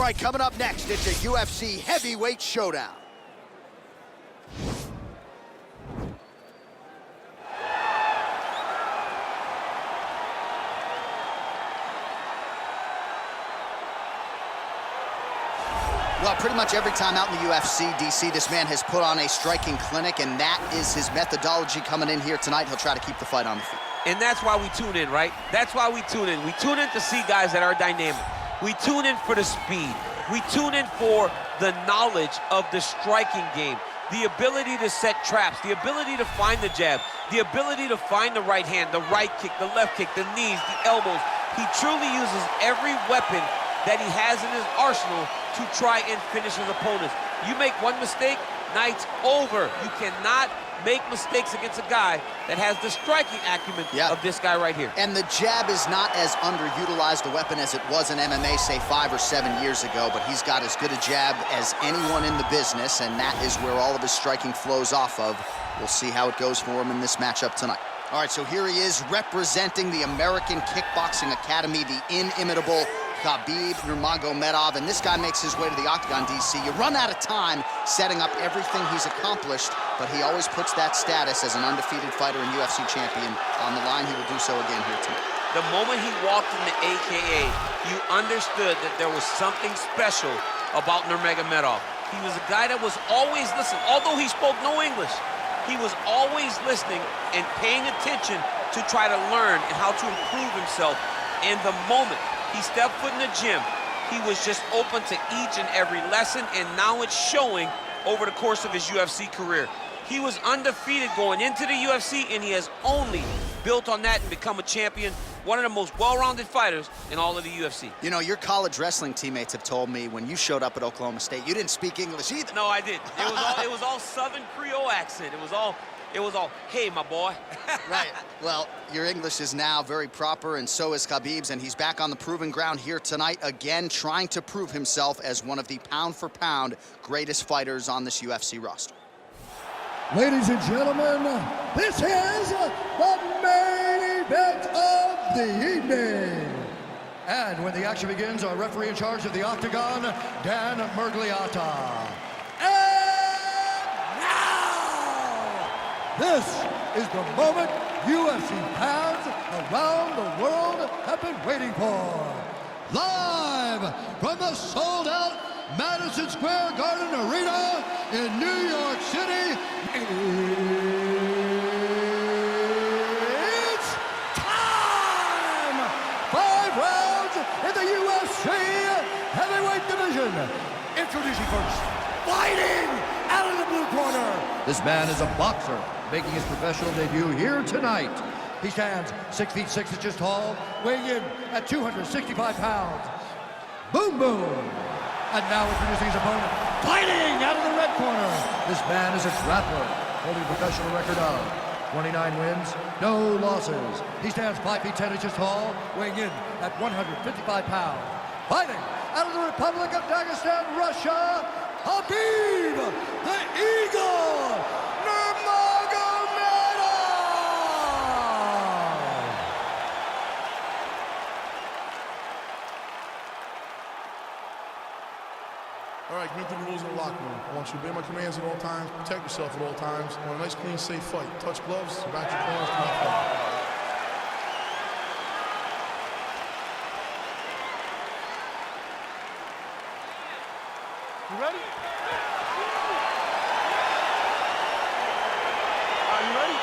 right, coming up next, it's a UFC heavyweight showdown. Well, pretty much every time out in the UFC, DC, this man has put on a striking clinic, and that is his methodology coming in here tonight. He'll try to keep the fight on the feet. And that's why we tune in, right? That's why we tune in. We tune in to see guys that are dynamic. We tune in for the speed. We tune in for the knowledge of the striking game, the ability to set traps, the ability to find the jab, the ability to find the right hand, the right kick, the left kick, the knees, the elbows. He truly uses every weapon that he has in his arsenal to try and finish his opponents. You make one mistake, night's over. You cannot make mistakes against a guy that has the striking acumen of this guy right here. And the jab is not as underutilized a weapon as it was in MMA, say 5 or 7 years ago, but he's got as good a jab as anyone in the business, and that is where all of his striking flows off of. We'll see how it goes for him in this matchup tonight. All right, so here he is representing the American Kickboxing Academy, the inimitable Khabib Nurmagomedov, and this guy makes his way to the octagon, DC. You run out of time setting up everything he's accomplished, but he always puts that status as an undefeated fighter and UFC champion on the line. He will do so again here tonight. The moment he walked in the AKA, you understood that there was something special about Nurmagomedov. He was a guy that was always listening. Although he spoke no English, he was always listening and paying attention to try to learn and how to improve himself. And the moment he stepped foot in the gym, he was just open to each and every lesson, and now it's showing over the course of his UFC career. He was undefeated going into the UFC, and he has only built on that and become a champion, one of the most well-rounded fighters in all of the UFC. You know, your college wrestling teammates have told me when you showed up at Oklahoma State, you didn't speak English either. No, I didn't. It was all Southern Creole accent. It was all, hey, my boy. Right. Well, your English is now very proper, and so is Khabib's, and he's back on the proving ground here tonight, again, trying to prove himself as one of the pound-for-pound greatest fighters on this UFC roster. Ladies and gentlemen, this is the main event of the evening. And when the action begins, our referee in charge of the octagon, Dan Murgliata. This is the moment UFC fans around the world have been waiting for. Live from the sold-out Madison Square Garden Arena in New York City, it's time! 5 rounds in the UFC heavyweight division. Introducing first, fighting out of the blue corner. This man is a boxer, making his professional debut here tonight. He stands 6 feet 6 inches tall, weighing in at 265 pounds. Boom, boom. And now introducing his opponent, fighting out of the red corner. This man is a grappler, holding a professional record of 29 wins, no losses. He stands 5 feet 10 inches tall, weighing in at 155 pounds. Fighting out of the Republic of Dagestan, Russia, Khabib, the Eagle, Nurmagomedov! All right, commit to the rules in the locker room. I want you to obey my commands at all times, protect yourself at all times. I want a nice, clean, safe fight. Touch gloves, back your corners, do not fight. You ready? Are you ready?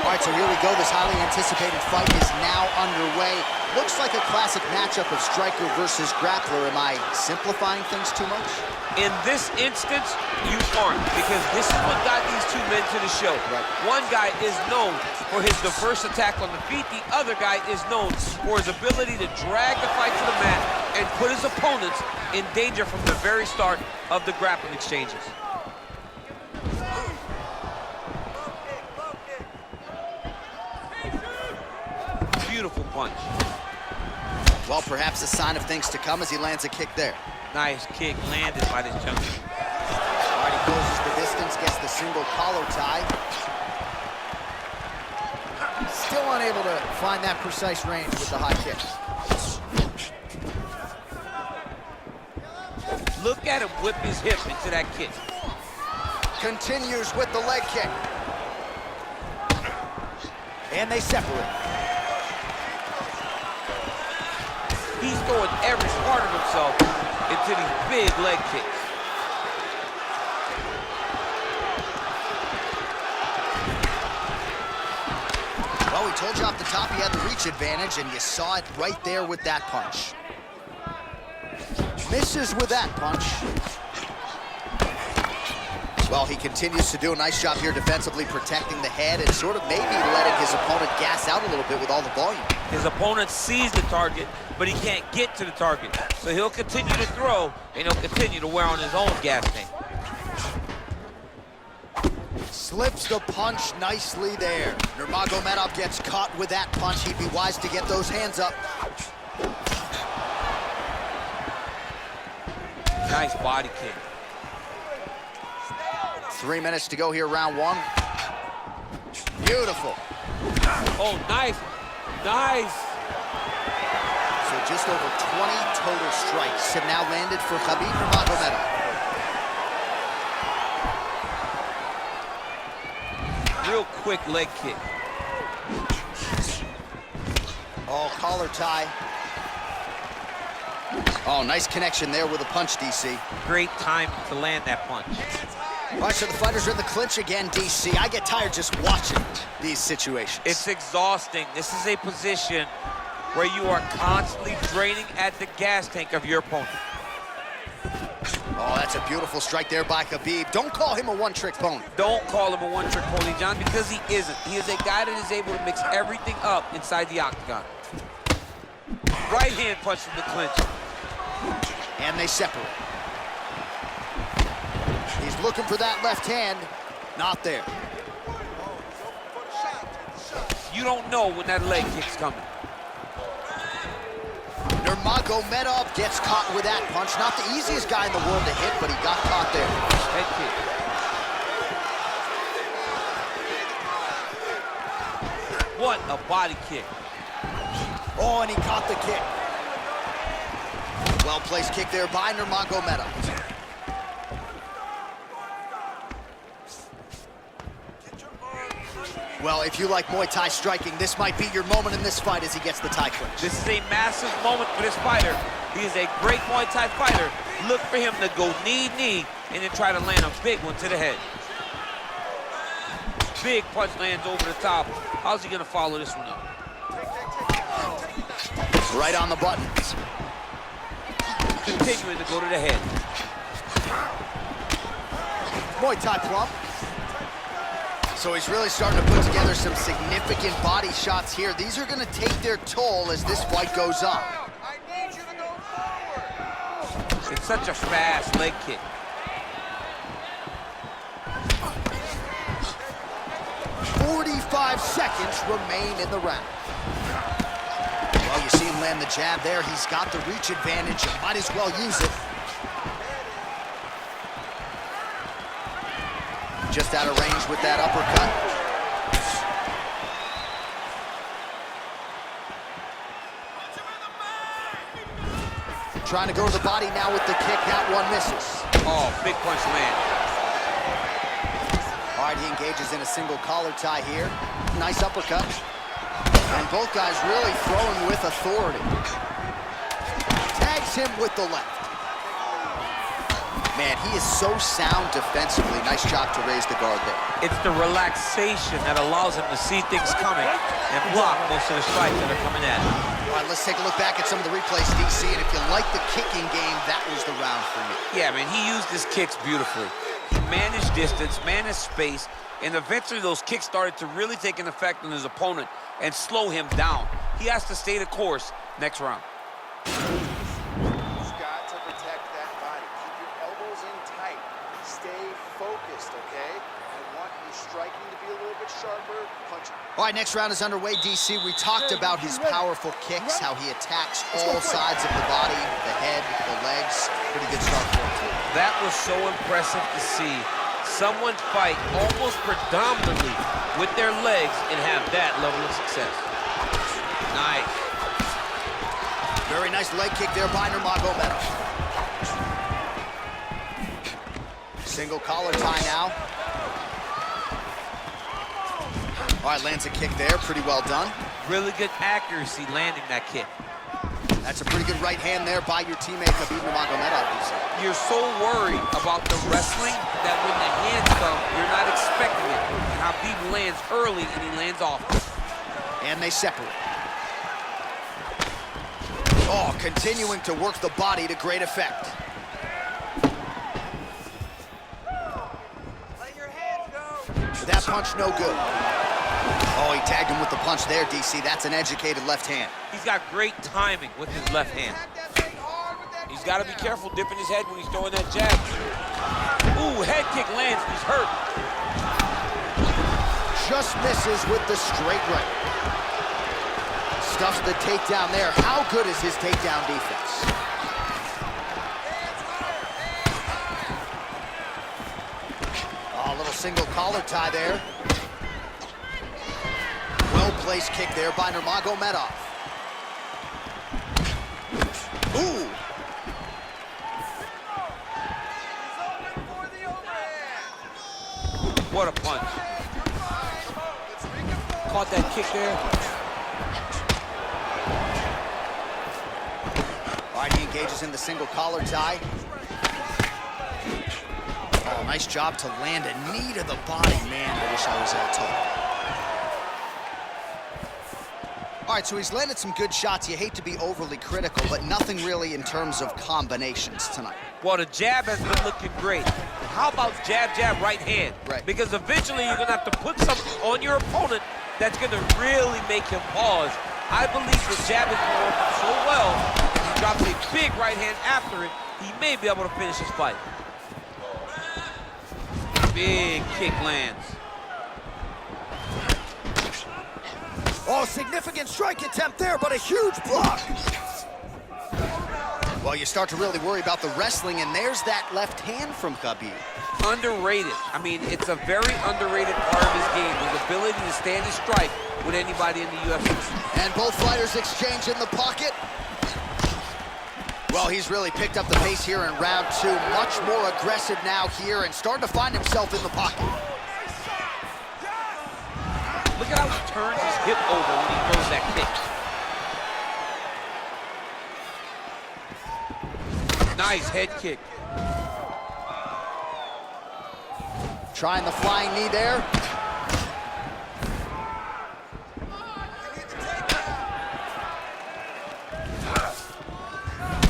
All right, so here we go. This highly anticipated fight is now underway. Looks like a classic matchup of striker versus grappler. Am I simplifying things too much? In this instance, you aren't, because this is what got these two men to the show. Right. One guy is known for his diverse attack on the feet. The other guy is known for his ability to drag the fight to the mat and put his opponents in danger from the very start of the grappling exchanges. Beautiful punch. Well, perhaps a sign of things to come as he lands a kick there. Nice kick landed by this junkie. All right, he closes the distance, gets the single collar tie. Still unable unable to find that precise range with the high kicks. Look at him whip his hip into that kick. Continues with the leg kick. And they separate. He's throwing every part of himself into these big leg kicks. Well, we told you off the top he had the reach advantage, and you saw it right there with that punch. Misses with that punch. Well, he continues to do a nice job here defensively, protecting the head and sort of maybe letting his opponent gas out a little bit with all the volume. His opponent sees the target, but he can't get to the target. So he'll continue to throw, and he'll continue to wear on his own gas tank. Slips the punch nicely there. Nurmagomedov gets caught with that punch. He'd be wise to get those hands up. Nice body kick. 3 minutes to go here, round one. Beautiful. Oh, nice. Nice. So just over 20 total strikes have now landed for Khabib Nurmagomedov. Real quick leg kick. Oh, collar tie. Oh, nice connection there with a punch, DC. Great time to land that punch. All right, so the fighters are in the clinch again, DC. I get tired just watching these situations. It's exhausting. This is a position where you are constantly draining at the gas tank of your opponent. Oh, that's a beautiful strike there by Khabib. Don't call him a one-trick pony. Don't call him a one-trick pony, John, because he isn't. He is a guy that is able to mix everything up inside the octagon. Right hand punch from the clinch. And they separate. He's looking for that left hand. Not there. You don't know when that leg kick's coming. Nurmagomedov gets caught with that punch. Not the easiest guy in the world to hit, but he got caught there. Head kick. What a body kick. Oh, and he caught the kick. Well-placed kick there by Nurmagomedov. Well, if you like Muay Thai striking, this might be your moment in this fight as he gets the Thai clinch. This is a massive moment for this fighter. He is a great Muay Thai fighter. Look for him to go knee, and then try to land a big one to the head. Big punch lands over the top. How's he gonna follow this one up? Right on the buttons. Continuing to go to the head. Muay Thai plump. So he's really starting to put together some significant body shots here. These are gonna take their toll as this fight goes on. I need you to go forward. It's such a fast leg kick. .45 seconds remain in the round. Well, you see him land the jab there. He's got the reach advantage. Might as well use it. Just out of range with that uppercut. Trying to go to the body now with the kick. That one misses. Oh, big punch land. All right, he engages in a single collar tie here. Nice uppercut. And both guys really throwing with authority. Tags him with the left. Man, he is so sound defensively. Nice job to raise the guard there. It's the relaxation that allows him to see things coming and block most of the strikes that are coming at him. All right, let's take a look back at some of the replays, DC. And if you like the kicking game, that was the round for you. Yeah, man, he used his kicks beautifully. He managed distance, managed space, and eventually those kicks started to really take an effect on his opponent and slow him down. He has to stay the course next round. He's got to protect that body. Keep your elbows in tight. Stay focused, okay? I want your striking to be a little bit sharper. Punching. All right, next round is underway, DC. We talked about his powerful kicks, how he attacks all sides of the body, the head, the legs. Pretty good start for him, too. That was so impressive to see someone fight almost predominantly with their legs and have that level of success. Nice. Very nice leg kick there by Nurmagomedov. Single collar tie now. All right, lands a kick there, pretty well done. Really good accuracy landing that kick. That's a pretty good right hand there by your teammate, Khabib Nurmagomedov. You're so worried about the wrestling that when the hands come, you're not expecting it. And Khabib lands early and he lands often. And they separate. Oh, continuing to work the body to great effect. Let your hands go. That punch no good. Oh, he tagged him with the punch there, DC. That's an educated left hand. He's got great timing with his left hand. He's got to be careful dipping his head when he's throwing that jab. Ooh, head kick lands, he's hurt. Just misses with the straight right. Stuffs the takedown there. How good is his takedown defense? Oh, a little single collar tie there. Well-placed kick there by Nurmagomedov. Ooh. What a punch. Caught that kick there. All right, he engages in the single collar tie. Oh, nice job to land a knee to the body. Man, I wish I was that tall. All right, so he's landed some good shots. You hate to be overly critical, but nothing really in terms of combinations tonight. Well, the jab has been looking great. How about jab, jab, right hand? Right. Because eventually you're going to have to put something on your opponent that's going to really make him pause. I believe the jab is working so well, if he drops a big right hand after it, he may be able to finish his fight. Big kick lands. Oh, significant strike attempt there, but a huge block. Well, you start to really worry about the wrestling, and there's that left hand from Khabib. Underrated. I mean, it's a very underrated part of his game, his ability to stand and strike with anybody in the UFC. And both fighters exchange in the pocket. Well, he's really picked up the pace here in round two. Much more aggressive now here and starting to find himself in the pocket. Look at how he turns his hip over when he throws that kick. Nice head kick. Trying the flying knee there.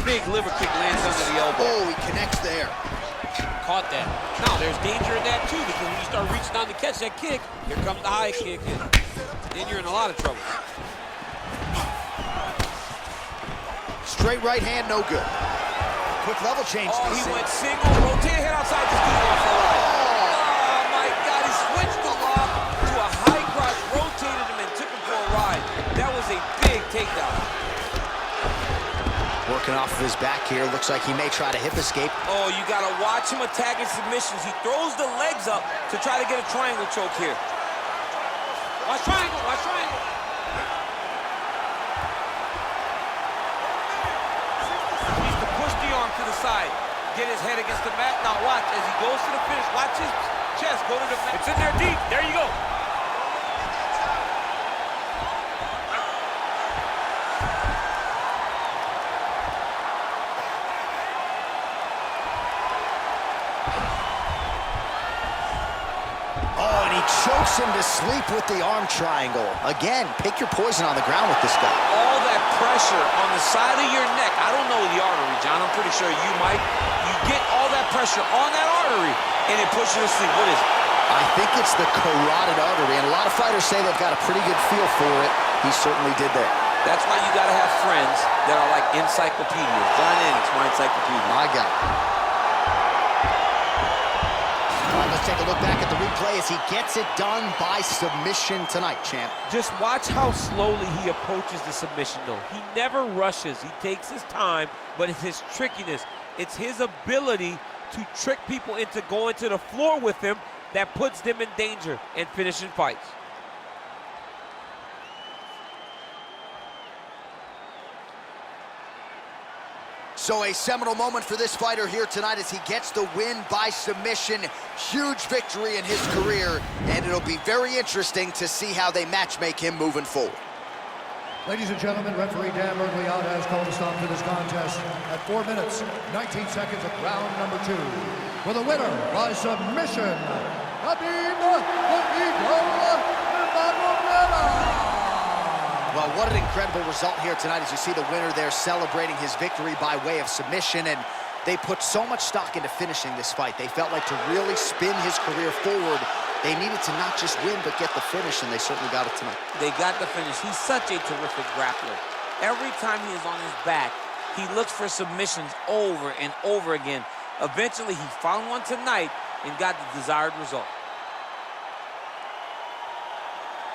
Big liver kick lands under the elbow. Oh, he connects there. Caught that. Now, there's danger in that, too, because when you start reaching down to catch that kick, here comes the high kick, and then you're in a lot of trouble. Straight right hand, no good. Quick level change. Oh, he went single, rotated head outside, just didn't go for a ride. Oh, my God, he switched the lock to a high cross, rotated him, and took him for a ride. That was a big takedown. Working off of his back here. Looks like he may try to hip escape. Oh, you got to watch him attacking submissions. He throws the legs up to try to get a triangle choke here. Watch triangle, watch triangle. He needs to push the arm to the side. Get his head against the mat. Now watch, as he goes to the finish, watch his chest go to the mat. It's in there deep. There you go. Chokes him to sleep with the arm triangle. Again, pick your poison on the ground with this guy. All that pressure on the side of your neck. I don't know the artery, John. I'm pretty sure you might. You get all that pressure on that artery, and it puts you to sleep. What is it? I think it's the carotid artery, and a lot of fighters say they've got a pretty good feel for it. He certainly did that. That's why you got to have friends that are like encyclopedias. John Annix, my encyclopedia. My God. All right, let's take a look back at the replay as he gets it done by submission tonight, champ. Just watch how slowly he approaches the submission, though. He never rushes. He takes his time, but it's his trickiness. It's his ability to trick people into going to the floor with him that puts them in danger and finishing fights. So a seminal moment for this fighter here tonight as he gets the win by submission. Huge victory in his career, and it'll be very interesting to see how they matchmake him moving forward. Ladies and gentlemen, referee Dan Mergliata has called a stop to this contest at 4 minutes, 19 seconds of round number 2. For the winner by submission, Khabib Nurmagomedov. Well, what an incredible result here tonight as you see the winner there celebrating his victory by way of submission, and they put so much stock into finishing this fight. They felt like to really spin his career forward, they needed to not just win, but get the finish, and they certainly got it tonight. They got the finish. He's such a terrific grappler. Every time he is on his back, he looks for submissions over and over again. Eventually, he found one tonight and got the desired result.